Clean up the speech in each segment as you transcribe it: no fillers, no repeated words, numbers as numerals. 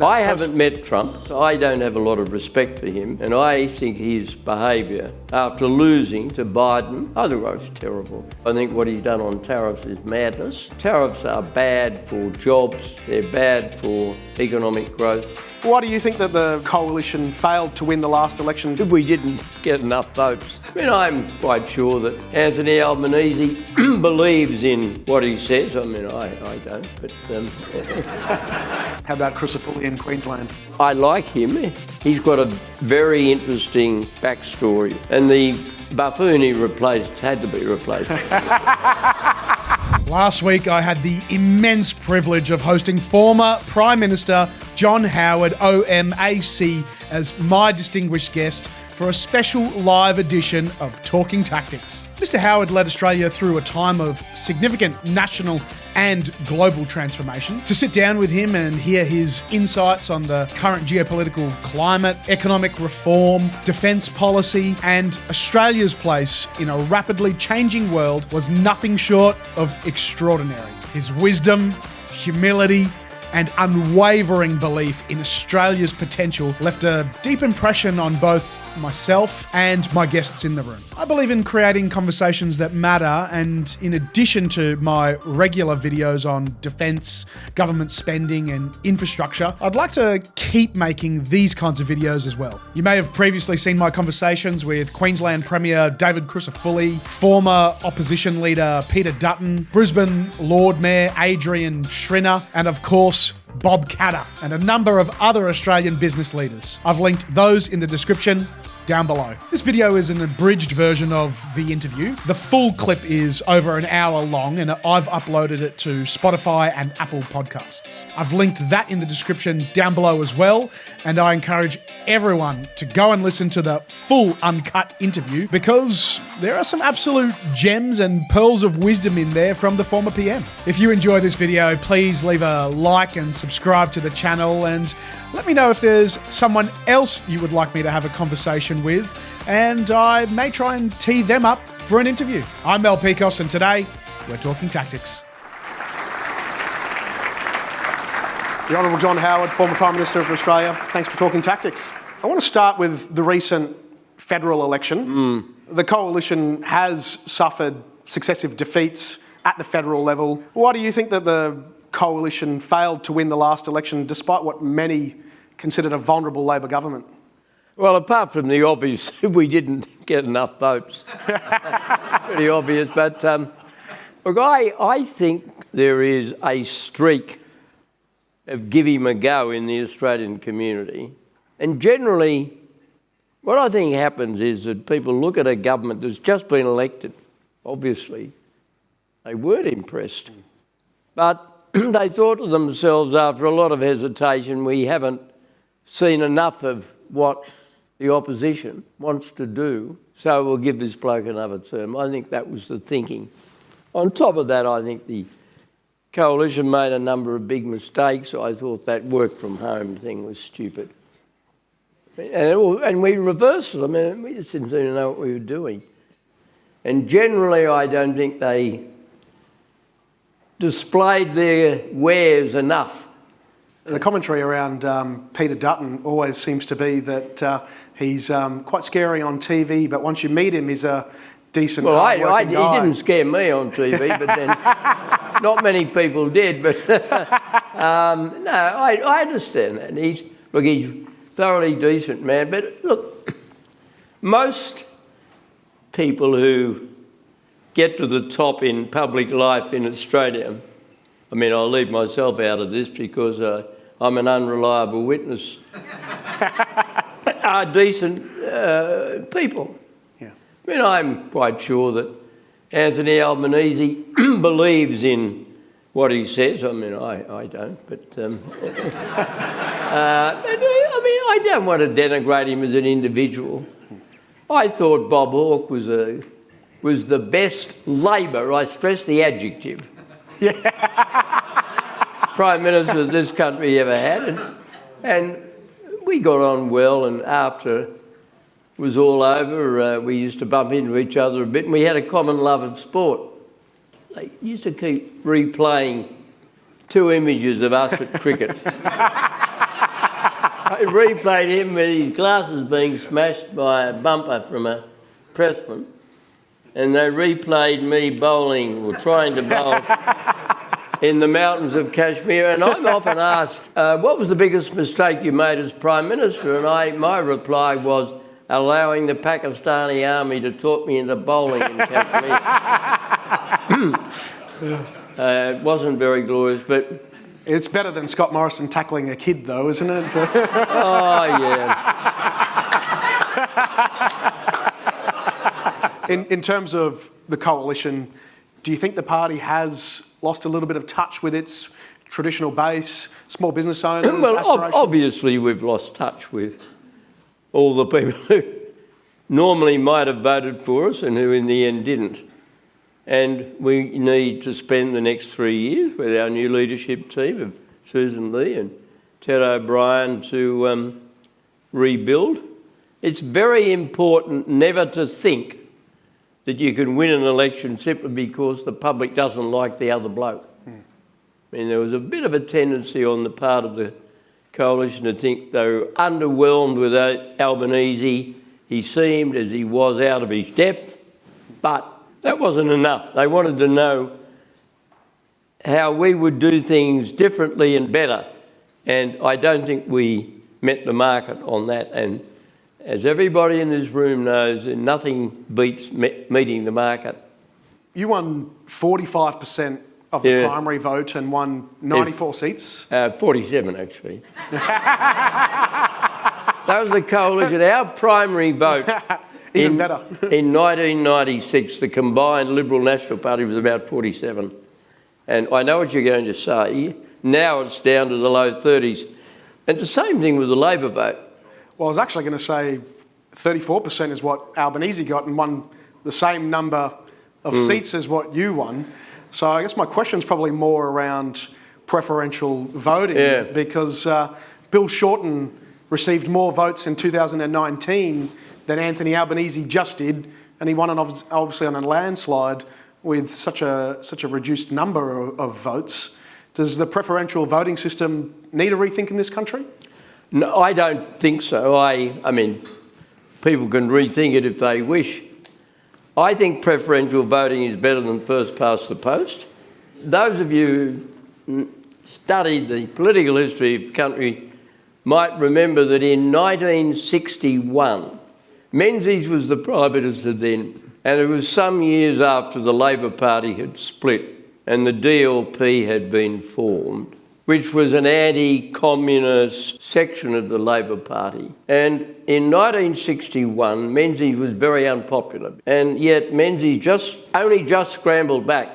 I haven't met Trump, so I don't have a lot of respect for him, and I think his behaviour after losing to Biden, otherwise terrible. I think what he's done on tariffs is madness. Tariffs are bad for jobs, they're bad for economic growth. Why do you think that the coalition failed to win the last election? We didn't get enough votes. I mean, I'm quite sure that Anthony Albanese believes in what he says. I mean, I don't, but... How about Crisafulli in Queensland? I like him. He's got a very interesting backstory, and the buffoon he replaced had to be replaced. Last week, I had the immense privilege of hosting former Prime Minister John Howard, OMAC, as my distinguished guest for a special live edition of Talking Tactics. Mr. Howard led Australia through a time of significant national and global transformation. To sit down with him and hear his insights on the current geopolitical climate, economic reform, defence policy, and Australia's place in a rapidly changing world was nothing short of extraordinary. His wisdom, humility, and unwavering belief in Australia's potential left a deep impression on both myself and my guests in the room. I believe in creating conversations that matter, and in addition to my regular videos on defence, government spending and infrastructure, I'd like to keep making these kinds of videos as well. You may have previously seen my conversations with Queensland Premier David Crisafulli, former opposition leader Peter Dutton, Brisbane Lord Mayor Adrian Schrinner, and of course, Bob Katter, and a number of other Australian business leaders. I've linked those in the description down below. This video is an abridged version of the interview. The full clip is over an hour long, and I've uploaded it to Spotify and Apple Podcasts. I've linked that in the description down below as well, and I encourage everyone to go and listen to the full uncut interview, because there are some absolute gems and pearls of wisdom in there from the former PM. If you enjoy this video, please leave a like and subscribe to the channel, and let me know if there's someone else you would like me to have a conversation with, and I may try and tee them up for an interview. I'm Mel Pikos, and today we're talking tactics. The Honourable John Howard, former Prime Minister of Australia, thanks for talking tactics. I want to start with the recent federal election. The coalition has suffered successive defeats at the federal level. Why do you think that the coalition failed to win the last election, despite what many considered a vulnerable Labor government? Well, apart from the obvious, we didn't get enough votes. Pretty obvious, but look, I think there is a streak of give him a go in the Australian community. And generally, what I think happens is that people look at a government that's just been elected. Obviously, they weren't impressed. But they thought to themselves, after a lot of hesitation, we haven't seen enough of what the opposition wants to do, so we'll give this bloke another term. I think that was the thinking. On top of that, I think the coalition made a number of big mistakes. I thought that work from home thing was stupid. And we reversed it. I mean, we just didn't seem to know what we were doing. And generally, I don't think they displayed their wares enough. The commentary around Peter Dutton always seems to be that he's quite scary on TV, but once you meet him, he's a decent, hard-working guy. He didn't scare me on TV, but then not many people did. But no, I understand that. He's a thoroughly decent man. But look, most people who get to the top in public life in Australia, I mean, I'll leave myself out of this because I'm an unreliable witness, are decent people. Yeah. I mean, I'm quite sure that Anthony Albanese believes in what he says. I mean, I don't, but I mean, I don't want to denigrate him as an individual. I thought Bob Hawke was the best Labor, I stress the adjective, Prime Minister this country ever had. And we got on well, and after it was all over, we used to bump into each other a bit, and we had a common love of sport. They used to keep replaying two images of us at cricket. replayed him with his glasses being smashed by a bumper from a pressman, and they replayed me bowling or trying to bowl in the mountains of Kashmir. And I'm often asked, what was the biggest mistake you made as Prime Minister? And my reply was allowing the Pakistani army to talk me into bowling in Kashmir. It wasn't very glorious, but... It's better than Scott Morrison tackling a kid, though, isn't it? Oh, yeah. In terms of the coalition, do you think the party has lost a little bit of touch with its traditional base, small business owners, aspirations? Obviously we've lost touch with all the people who normally might have voted for us and who in the end didn't. And we need to spend the next 3 years with our new leadership team of Susan Lee and Ted O'Brien to rebuild. It's very important never to think that you can win an election simply because the public doesn't like the other bloke. I mean, there was a bit of a tendency on the part of the coalition to think they were underwhelmed with Albanese. He seemed, as he was, out of his depth, but that wasn't enough. They wanted to know how we would do things differently and better. And I don't think we met the market on that. And as everybody in this room knows, nothing beats meeting the market. You won 45% of the primary vote and won 94 seats? 47, actually. That was the coalition. Our primary vote... Even better. In 1996, the combined Liberal National Party was about 47. And I know what you're going to say. Now it's down to the low 30s. And the same thing with the Labor vote. Well, I was actually going to say 34% is what Albanese got and won the same number of seats as what you won. So I guess my question's probably more around preferential voting because Bill Shorten received more votes in 2019 than Anthony Albanese just did, and he won obviously on a landslide with such a reduced number of votes. Does the preferential voting system need a rethink in this country? No, I don't think so. I mean, people can rethink it if they wish. I think preferential voting is better than first past the post. Those of you who studied the political history of the country might remember that in 1961, Menzies was the Prime Minister then, and it was some years after the Labor Party had split and the DLP had been formed, which was an anti-communist section of the Labor Party. And in 1961, Menzies was very unpopular, and yet Menzies only just scrambled back.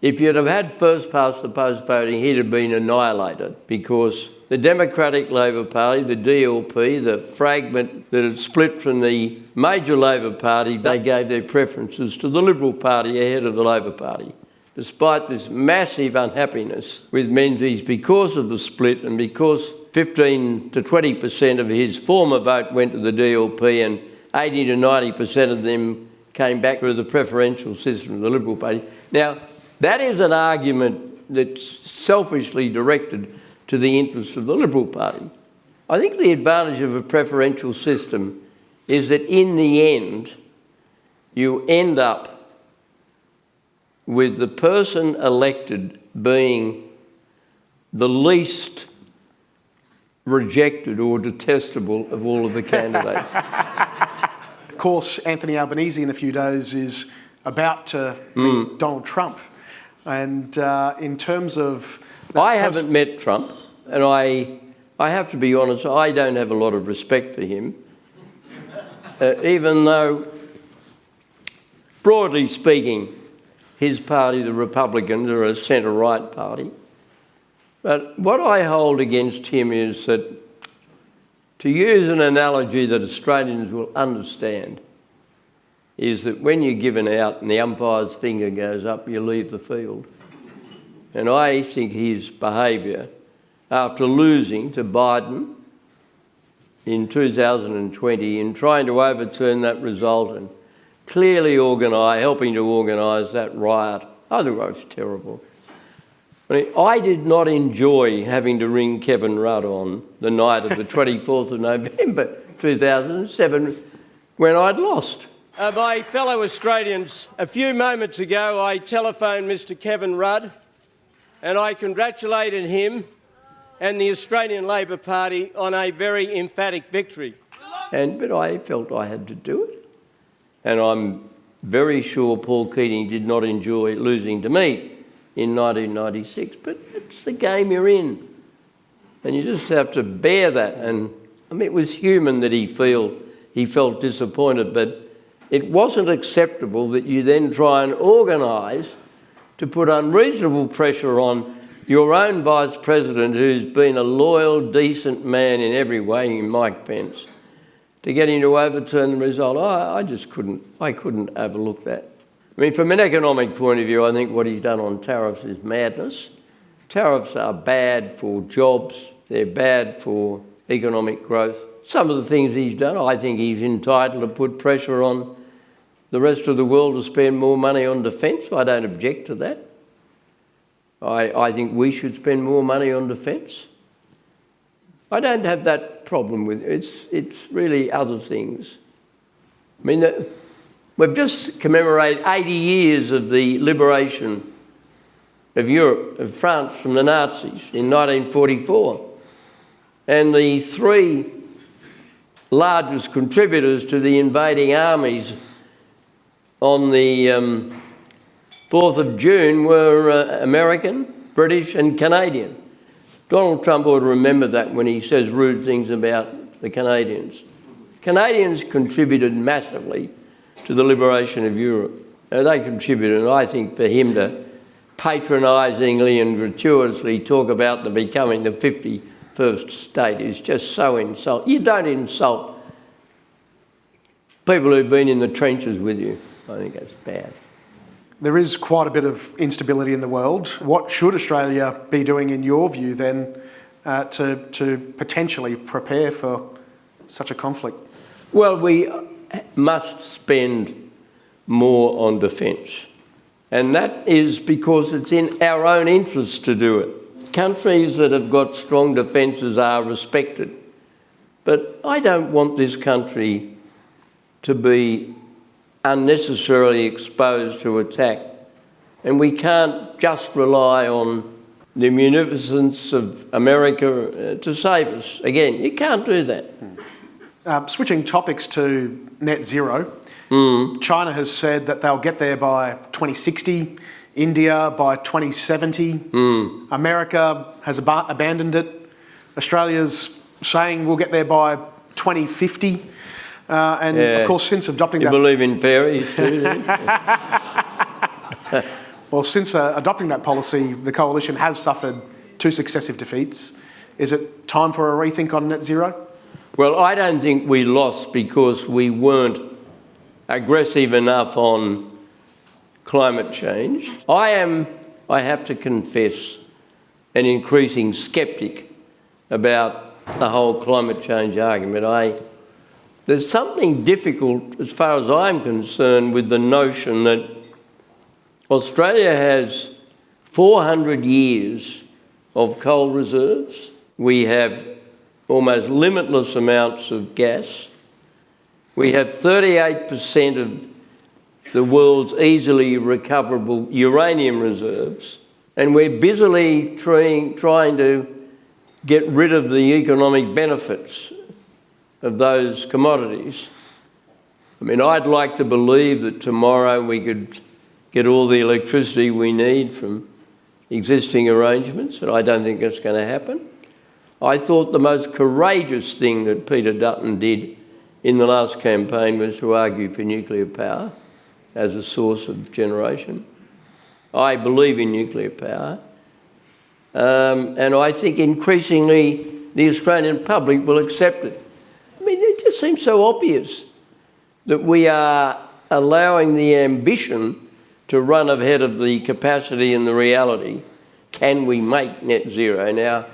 If you'd have had first past the post voting, he'd have been annihilated because the Democratic Labor Party, the DLP, the fragment that had split from the major Labor Party, they gave their preferences to the Liberal Party ahead of the Labor Party. Despite this massive unhappiness with Menzies because of the split and because 15 to 20% of his former vote went to the DLP and 80 to 90% of them came back through the preferential system of the Liberal Party. Now, that is an argument that's selfishly directed to the interests of the Liberal Party. I think the advantage of a preferential system is that in the end, you end up with the person elected being the least rejected or detestable of all of the candidates. Of course, Anthony Albanese in a few days is about to meet Donald Trump. And in terms of... I haven't met Trump, and I have to be honest, I don't have a lot of respect for him, even though, broadly speaking, his party, the Republicans, are a centre-right party. But what I hold against him is that, to use an analogy that Australians will understand, is that when you're given out and the umpire's finger goes up, you leave the field. And I think his behaviour, after losing to Biden in 2020 in trying to overturn that result and clearly helping to organise that riot, I think it was terrible. I did not enjoy having to ring Kevin Rudd on the night of the 24th of November 2007 when I'd lost. My fellow Australians, a few moments ago I telephoned Mr Kevin Rudd and I congratulated him and the Australian Labor Party on a very emphatic victory. But I felt I had to do it. And I'm very sure Paul Keating did not enjoy losing to me in 1996, but it's the game you're in. And you just have to bear that. And I mean, it was human that he felt disappointed, but it wasn't acceptable that you then try and organise to put unreasonable pressure on your own Vice President, who's been a loyal, decent man in every way, Mike Pence, to get him to overturn the result. I couldn't overlook that. I mean, from an economic point of view, I think what he's done on tariffs is madness. Tariffs are bad for jobs. They're bad for economic growth. Some of the things he's done, I think he's entitled to put pressure on the rest of the world to spend more money on defence. I don't object to that. I think we should spend more money on defence. I don't have that problem with it. It's really other things. I mean, we've just commemorated 80 years of the liberation of Europe, of France from the Nazis in 1944. And the three largest contributors to the invading armies on the 4th of June were American, British and Canadian. Donald Trump ought to remember that when he says rude things about the Canadians. Canadians contributed massively to the liberation of Europe. They contributed, and I think for him to patronisingly and gratuitously talk about them becoming the 51st state is just so insulting. You don't insult people who've been in the trenches with you. I think that's bad. There is quite a bit of instability in the world. What should Australia be doing, in your view, then, to potentially prepare for such a conflict? Well, we must spend more on defence. And that is because it's in our own interest to do it. Countries that have got strong defences are respected. But I don't want this country to be unnecessarily exposed to attack. And we can't just rely on the munificence of America to save us. Again, you can't do that. Switching topics to net zero, China has said that they'll get there by 2060, India by 2070, America has abandoned it, Australia's saying we'll get there by 2050. Of course, since adopting that... You believe in fairies too? Well, since adopting that policy, the coalition has suffered 2 successive defeats. Is it time for a rethink on net zero? Well, I don't think we lost because we weren't aggressive enough on climate change. I have to confess, an increasing sceptic about the whole climate change argument. There's something difficult, as far as I'm concerned, with the notion that Australia has 400 years of coal reserves. We have almost limitless amounts of gas. We have 38% of the world's easily recoverable uranium reserves, and we're busily trying to get rid of the economic benefits of those commodities. I mean, I'd like to believe that tomorrow we could get all the electricity we need from existing arrangements, and I don't think that's going to happen. I thought the most courageous thing that Peter Dutton did in the last campaign was to argue for nuclear power as a source of generation. I believe in nuclear power, and I think increasingly the Australian public will accept it. I mean, it just seems so obvious that we are allowing the ambition to run ahead of the capacity and the reality. Can we make net zero? Now,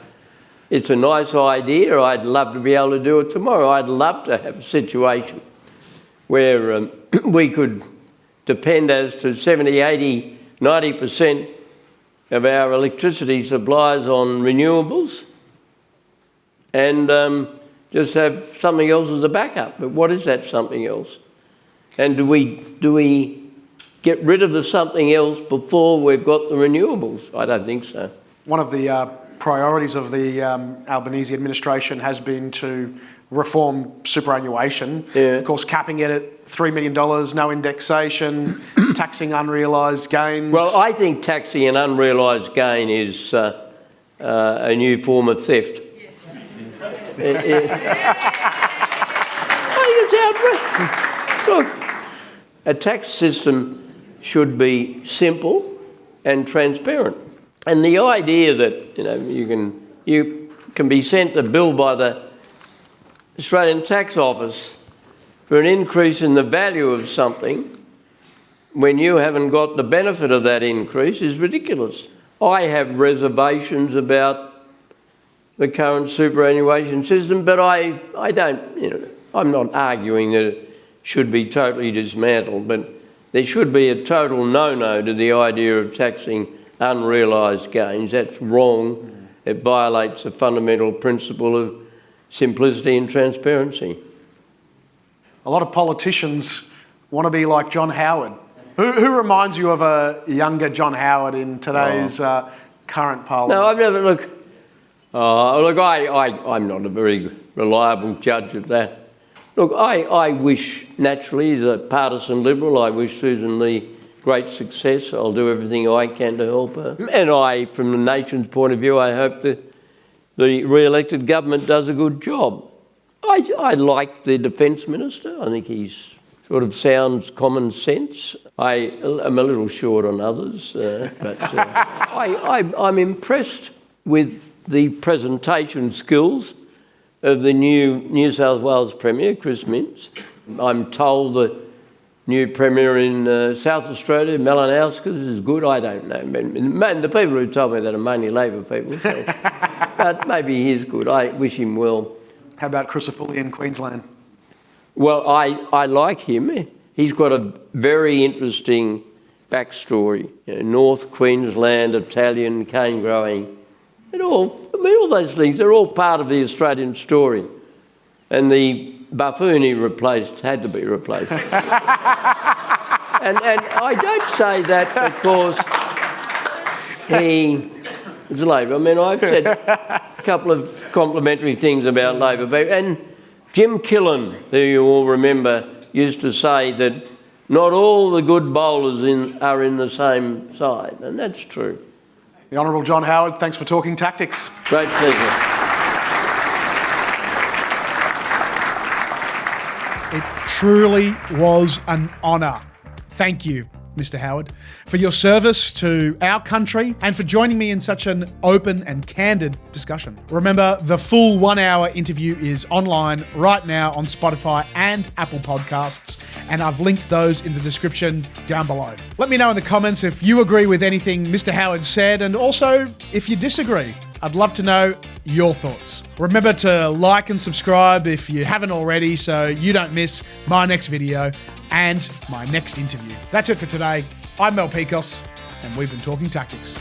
it's a nice idea. I'd love to be able to do it tomorrow. I'd love to have a situation where we could depend as to 70, 80, 90% of our electricity supplies on renewables and just have something else as a backup. But what is that something else? And do we get rid of the something else before we've got the renewables? I don't think so. One of the priorities of the Albanese administration has been to reform superannuation. Yeah. Of course, capping it at $3 million, no indexation, taxing unrealised gains. Well, I think taxing an unrealised gain is a new form of theft. Look, a tax system should be simple and transparent. And the idea that you can be sent a bill by the Australian Tax Office for an increase in the value of something when you haven't got the benefit of that increase is ridiculous. I have reservations about the current superannuation system, but I don't, I'm not arguing that it should be totally dismantled, but there should be a total no-no to the idea of taxing unrealised gains. That's wrong. It violates the fundamental principle of simplicity and transparency. A lot of politicians want to be like John Howard. Who reminds you of a younger John Howard in today's current parliament? No, I've never, I'm not a very reliable judge of that. Look, I wish, naturally, as a partisan Liberal, I wish Susan Lee great success. I'll do everything I can to help her. And from the nation's point of view, I hope that the re-elected government does a good job. I like the Defence Minister. I think he's sort of sounds common sense. I am a little short on others, but I'm impressed with the presentation skills of the new New South Wales Premier, Chris Minns. I'm told the new Premier in South Australia, Malinauskas, is good. I don't know. Man, the people who told me that are mainly Labor people. So. But maybe he is good. I wish him well. How about Crisafulli in Queensland? Well, I like him. He's got a very interesting backstory. North Queensland, Italian, cane growing. All those things, they're all part of the Australian story. And the buffoon he replaced had to be replaced. and I don't say that because he is Labor. I mean, I've said a couple of complimentary things about Labor. And Jim Killen, who you all remember, used to say that not all the good bowlers are in the same side, and that's true. The Honourable John Howard, thanks for talking tactics. Great pleasure. It truly was an honour. Thank you, Mr. Howard, for your service to our country and for joining me in such an open and candid discussion. Remember, the full 1 hour interview is online right now on Spotify and Apple Podcasts, and I've linked those in the description down below. Let me know in the comments if you agree with anything Mr. Howard said, and also if you disagree. I'd love to know your thoughts. Remember to like and subscribe if you haven't already so you don't miss my next video and my next interview. That's it for today. I'm Mel Pikos, and we've been talking tactics.